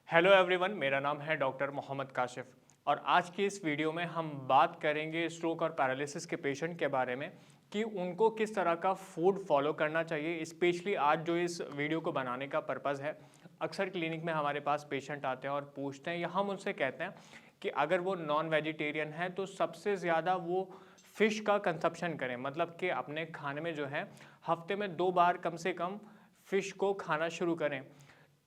Hello everyone, मेरा नाम है डॉक्टर मोहम्मद काशिफ और आज की इस वीडियो में हम बात करेंगे स्ट्रोक और पैरालिसिस के पेशेंट के बारे में कि उनको किस तरह का फूड फॉलो करना चाहिए। स्पेशली आज जो इस वीडियो को बनाने का पर्पज़ है, अक्सर क्लिनिक में हमारे पास पेशेंट आते हैं और पूछते हैं या हम उनसे कहते हैं कि अगर वो नॉन वेजिटेरियन है तो सबसे ज़्यादा वो फ़िश का कंजप्शन करें, मतलब कि अपने खाने में जो है हफ्ते में 2 बार कम से कम फ़िश को खाना शुरू करें।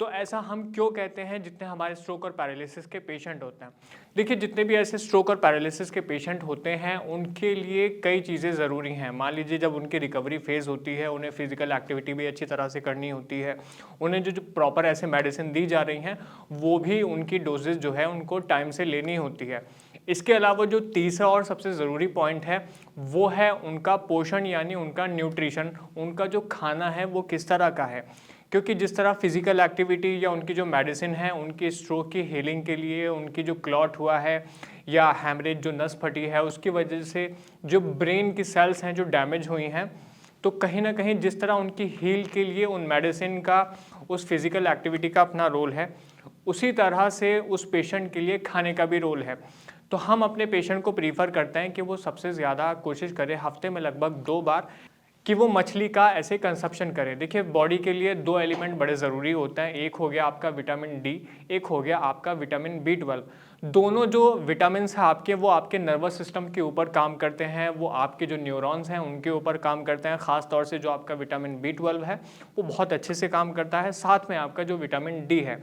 तो ऐसा हम क्यों कहते हैं जितने हमारे स्ट्रोक और पैरालिसिस के पेशेंट होते हैं। देखिए, जितने भी ऐसे स्ट्रोक और पैरालिसिस के पेशेंट होते हैं उनके लिए कई चीज़ें ज़रूरी हैं। मान लीजिए जब उनकी रिकवरी फेज़ होती है, उन्हें फिजिकल एक्टिविटी भी अच्छी तरह से करनी होती है, उन्हें जो जो प्रॉपर ऐसे मेडिसिन दी जा रही हैं वो भी उनकी डोजेज जो है उनको टाइम से लेनी होती है। इसके अलावा जो तीसरा और सबसे ज़रूरी पॉइंट है वो है उनका पोषण, यानी उनका न्यूट्रिशन, उनका जो खाना है वो किस तरह का है। क्योंकि जिस तरह फिजिकल एक्टिविटी या उनकी जो मेडिसिन है उनकी स्ट्रोक की हीलिंग के लिए, उनकी जो क्लॉट हुआ है या हैमरेज जो नस फटी है उसकी वजह से जो ब्रेन की सेल्स हैं जो डैमेज हुई हैं, तो कहीं ना कहीं जिस तरह उनकी हील के लिए उन मेडिसिन का, उस फिजिकल एक्टिविटी का अपना रोल है, उसी तरह से उस पेशेंट के लिए खाने का भी रोल है। तो हम अपने पेशेंट को प्रीफर करते हैं कि वो सबसे ज़्यादा कोशिश करें हफ्ते में लगभग 2 बार कि वो मछली का ऐसे कंजप्शन करें। देखिए, बॉडी के लिए 2 एलिमेंट बड़े ज़रूरी होते हैं, एक हो गया आपका विटामिन डी, एक हो गया आपका विटामिन बी 12। दोनों जो विटामिन्स हैं आपके, वो आपके नर्वस सिस्टम के ऊपर काम करते हैं, वो आपके जो न्यूरॉन्स हैं उनके ऊपर काम करते हैं। ख़ास तौर से जो आपका विटामिन बी 12 है वो बहुत अच्छे से काम करता है, साथ में आपका जो विटामिन डी है।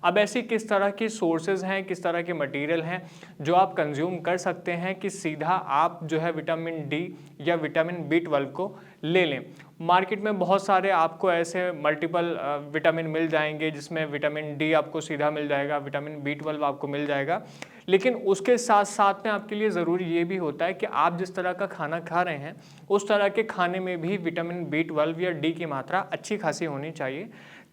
अब ऐसी किस तरह की सोर्सेज हैं, किस तरह के मटेरियल हैं जो आप कंज्यूम कर सकते हैं कि सीधा आप जो है विटामिन डी या विटामिन बी 12 को ले लें। मार्केट में बहुत सारे आपको ऐसे मल्टीपल विटामिन मिल जाएंगे जिसमें विटामिन डी आपको सीधा मिल जाएगा, विटामिन बी 12 आपको मिल जाएगा। लेकिन उसके साथ साथ में आपके लिए ज़रूरी ये भी होता है कि आप जिस तरह का खाना खा रहे हैं उस तरह के खाने में भी विटामिन बी 12 या डी की मात्रा अच्छी खासी होनी चाहिए,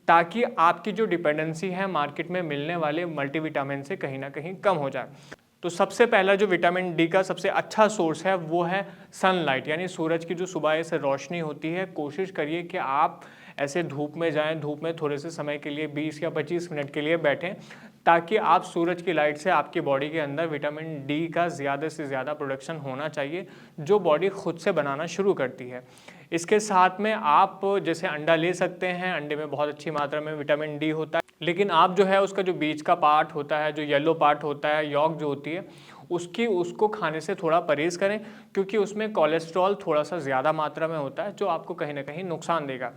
ताकि आपकी जो डिपेंडेंसी है मार्केट में मिलने वाले मल्टीविटामिन से कहीं ना कहीं कम हो जाए। तो सबसे पहला जो विटामिन डी का सबसे अच्छा सोर्स है वो है सनलाइट, यानी सूरज की जो सुबह से रोशनी होती है। कोशिश करिए कि आप ऐसे धूप में जाएं, धूप में थोड़े से समय के लिए 20 या 25 मिनट के लिए बैठें, ताकि आप सूरज की लाइट से आपकी बॉडी के अंदर विटामिन डी का ज़्यादा से ज़्यादा प्रोडक्शन होना चाहिए, जो बॉडी खुद से बनाना शुरू करती है। इसके साथ में आप जैसे अंडा ले सकते हैं, अंडे में बहुत अच्छी मात्रा में विटामिन डी होता है, लेकिन आप जो है उसका जो बीच का पार्ट होता है, जो येलो पार्ट होता है, यॉक जो होती है उसको खाने से थोड़ा परहेज़ करें, क्योंकि उसमें कोलेस्ट्रॉल थोड़ा सा ज़्यादा मात्रा में होता है जो आपको कहीं ना कहीं नुकसान देगा।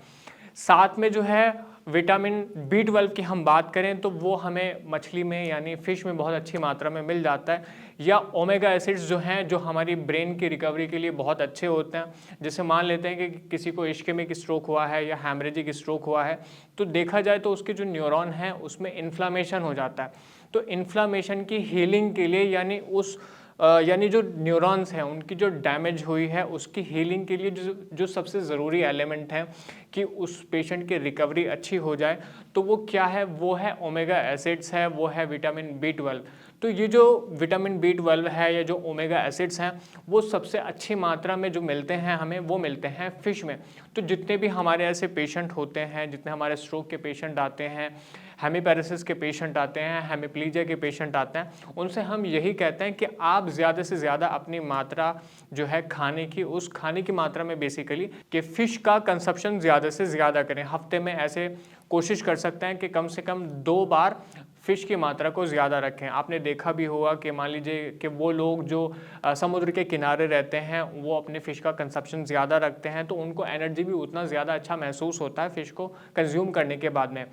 साथ में जो है विटामिन बी 12 की हम बात करें तो वो हमें मछली में यानी फ़िश में बहुत अच्छी मात्रा में मिल जाता है, या ओमेगा एसिड्स जो हैं जो हमारी ब्रेन की रिकवरी के लिए बहुत अच्छे होते हैं। जैसे मान लेते हैं कि किसी को इश्केमिक स्ट्रोक हुआ है या हैमरेजिक स्ट्रोक हुआ है, तो देखा जाए तो उसके जो न्यूरॉन हैं उसमें इन्फ्लामेशन हो जाता है। तो इन्फ्लामेशन की हीलिंग के लिए, यानी जो न्यूरॉन्स हैं उनकी जो डैमेज हुई है उसकी हीलिंग के लिए जो सबसे ज़रूरी एलिमेंट हैं कि उस पेशेंट की रिकवरी अच्छी हो जाए, तो वो क्या है, वो है ओमेगा एसिड्स है, वो है विटामिन बी 12। तो ये जो विटामिन बी 12 है या जो ओमेगा एसिड्स हैं वो सबसे अच्छी मात्रा में जो मिलते हैं हमें, वो मिलते हैं फ़िश में। तो जितने भी हमारे ऐसे पेशेंट होते हैं, जितने हमारे स्ट्रोक के पेशेंट आते हैं, हेमीपैरेसिस के पेशेंट आते हैं, हेमीप्लीजिया के पेशेंट आते हैं, उनसे हम यही कहते हैं कि आप ज़्यादा से ज़्यादा अपनी मात्रा जो है खाने की, उस खाने की मात्रा में बेसिकली कि फ़िश का कंजप्शन ज़्यादा से ज़्यादा करें। हफ्ते में ऐसे कोशिश कर सकते हैं कि कम से कम 2 बार फ़िश की मात्रा को ज़्यादा रखें। आपने देखा भी होगा कि मान लीजिए कि वो लोग जो समुद्र के किनारे रहते हैं वो अपने फ़िश का कंजप्शन ज़्यादा रखते हैं, तो उनको एनर्जी भी उतना ज़्यादा अच्छा महसूस होता है फ़िश को कंज्यूम करने के बाद में।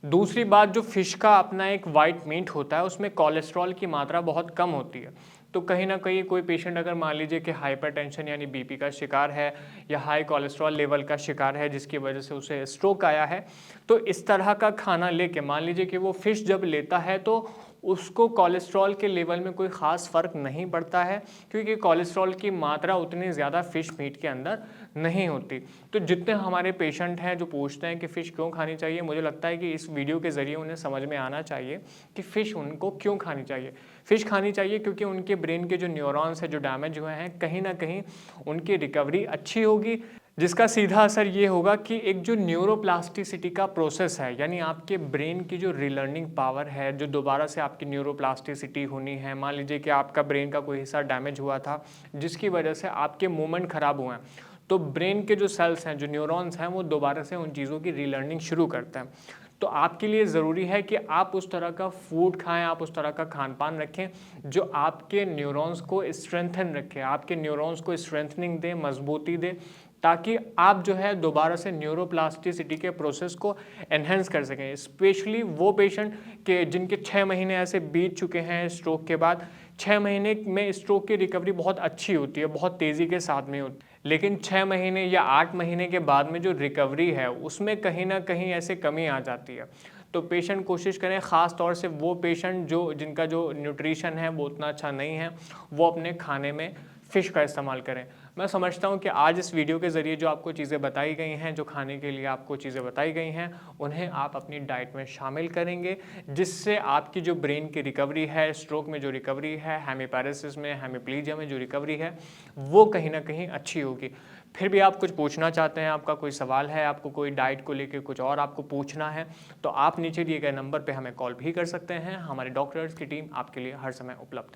दूसरी बात, जो फ़िश का अपना एक वाइट मीट होता है उसमें कोलेस्ट्रॉल की मात्रा बहुत कम होती है। तो कहीं ना कहीं कोई पेशेंट अगर मान लीजिए कि हाइपरटेंशन यानी बीपी का शिकार है या हाई कोलेस्ट्रॉल लेवल का शिकार है जिसकी वजह से उसे स्ट्रोक आया है, तो इस तरह का खाना लेके मान लीजिए कि वो फ़िश जब लेता है तो उसको कोलेस्ट्रॉल के लेवल में कोई ख़ास फ़र्क नहीं पड़ता है, क्योंकि कोलेस्ट्रॉल की मात्रा उतनी ज़्यादा फ़िश मीट के अंदर नहीं होती। तो जितने हमारे पेशेंट हैं जो पूछते हैं कि फ़िश क्यों खानी चाहिए, मुझे लगता है कि इस वीडियो के ज़रिए उन्हें समझ में आना चाहिए कि फ़िश उनको क्यों खानी चाहिए। फ़िश खानी चाहिए क्योंकि उनके ब्रेन के जो न्यूरॉन्स हैं जो डैमेज हुए हैं, कहीं ना कहीं उनकी रिकवरी अच्छी होगी। जिसका सीधा असर ये होगा कि एक जो न्यूरोप्लास्टिसिटी का प्रोसेस है, यानी आपके ब्रेन की जो रीलर्निंग पावर है, जो दोबारा से आपकी न्यूरोप्लास्टिसिटी होनी है। मान लीजिए कि आपका ब्रेन का कोई हिस्सा डैमेज हुआ था जिसकी वजह से आपके मूवमेंट खराब हुए हैं, तो ब्रेन के जो सेल्स हैं, जो न्यूरॉन्स हैं, वो दोबारा से उन चीज़ों की रीलर्निंग शुरू करते हैं। तो आपके लिए ज़रूरी है कि आप उस तरह का फूड खाएं, आप उस तरह का खान पान रखें जो आपके न्यूरॉन्स को स्ट्रेंथन रखे, आपके न्यूरॉन्स को स्ट्रेंथनिंग दे, मजबूती दे, ताकि आप जो है दोबारा से न्यूरोप्लास्टिसिटी के प्रोसेस को एनहेंस कर सकें। स्पेशली वो पेशेंट के जिनके 6 महीने ऐसे बीत चुके हैं स्ट्रोक के बाद। 6 महीने में स्ट्रोक की रिकवरी बहुत अच्छी होती है, बहुत तेज़ी के साथ में होती है, लेकिन 6 महीने या 8 महीने के बाद में जो रिकवरी है उसमें कहीं ना कहीं ऐसे कमी आ जाती है। तो पेशेंट कोशिश करें, ख़ास तौर से वो पेशेंट जिनका जो न्यूट्रिशन है वो उतना अच्छा नहीं है, वो अपने खाने में फ़िश का इस्तेमाल करें। मैं समझता हूँ कि आज इस वीडियो के ज़रिए जो आपको चीज़ें बताई गई हैं, जो खाने के लिए आपको चीज़ें बताई गई हैं, उन्हें आप अपनी डाइट में शामिल करेंगे, जिससे आपकी जो ब्रेन की रिकवरी है, स्ट्रोक में जो रिकवरी है, हेमीपैरेसिस में, हेमीप्लीजिया में जो रिकवरी है, वो कहीं ना कहीं अच्छी होगी। फिर भी आप कुछ पूछना चाहते हैं, आपका कोई सवाल है, आपको कोई डाइट को लेकर कुछ और आपको पूछना है, तो आप नीचे दिए गए नंबर पर हमें कॉल भी कर सकते हैं। हमारे डॉक्टर्स की टीम आपके लिए हर समय उपलब्ध है।